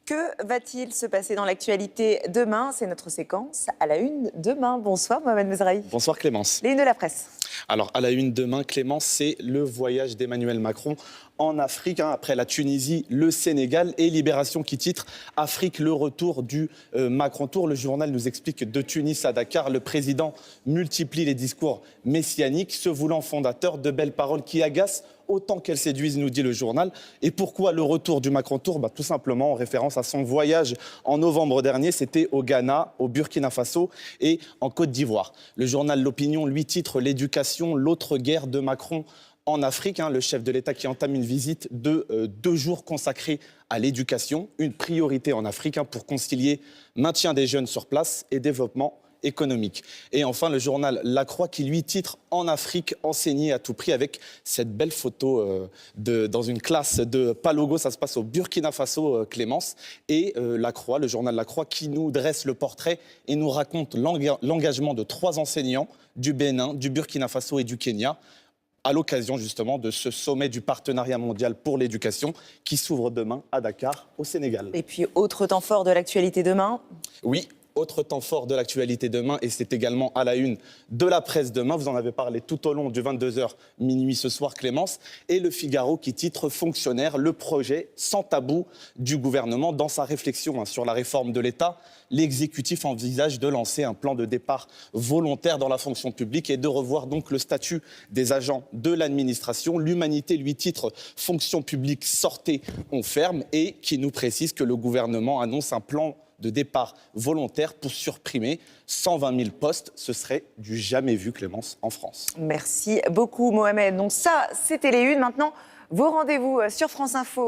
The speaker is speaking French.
Que va-t-il se passer dans l'actualité demain? C'est notre séquence à la une demain. Bonsoir Mohamed Mezrahi. Bonsoir Clémence. Les unes de la presse. Alors à la une demain, Clémence, c'est le voyage d'Emmanuel Macron en Afrique, après la Tunisie, le Sénégal et Libération qui titre « Afrique, le retour du Macron Tour ». Le journal nous explique que de Tunis à Dakar, le président multiplie les discours messianiques, se voulant fondateur, de belles paroles qui agacent autant qu'elles séduisent, nous dit le journal. Et pourquoi le retour du Macron Tour? Tout simplement en référence à son voyage en novembre dernier. C'était au Ghana, au Burkina Faso et en Côte d'Ivoire. Le journal L'Opinion lui titre « L'éducation, l'autre guerre de Macron ». En Afrique, le chef de l'État qui entame une visite de 2 jours consacrée à l'éducation, une priorité en Afrique pour concilier maintien des jeunes sur place et développement économique. Et enfin, le journal La Croix qui lui titre « En Afrique, enseigner à tout prix » avec cette belle photo dans une classe de Palogo. Ça se passe au Burkina Faso, Clémence. Et La Croix, le journal La Croix qui nous dresse le portrait et nous raconte l'engagement de 3 enseignants du Bénin, du Burkina Faso et du Kenya à l'occasion justement de ce sommet du partenariat mondial pour l'éducation qui s'ouvre demain à Dakar, au Sénégal. Et puis, autre temps fort de l'actualité demain. Oui, autre temps fort de l'actualité demain, et c'est également à la une de la presse demain. Vous en avez parlé tout au long du 22h minuit ce soir, Clémence. Et le Figaro qui titre « Fonctionnaire, le projet sans tabou du gouvernement ». Dans sa réflexion sur la réforme de l'État, l'exécutif envisage de lancer un plan de départ volontaire dans la fonction publique et de revoir donc le statut des agents de l'administration. L'Humanité lui titre « Fonction publique, sortez, on ferme » et qui nous précise que le gouvernement annonce un plan de départ volontaire pour supprimer 120 000 postes. Ce serait du jamais vu, Clémence, en France. Merci beaucoup Mohamed. Donc ça, c'était les unes. Maintenant, vos rendez-vous sur France Info.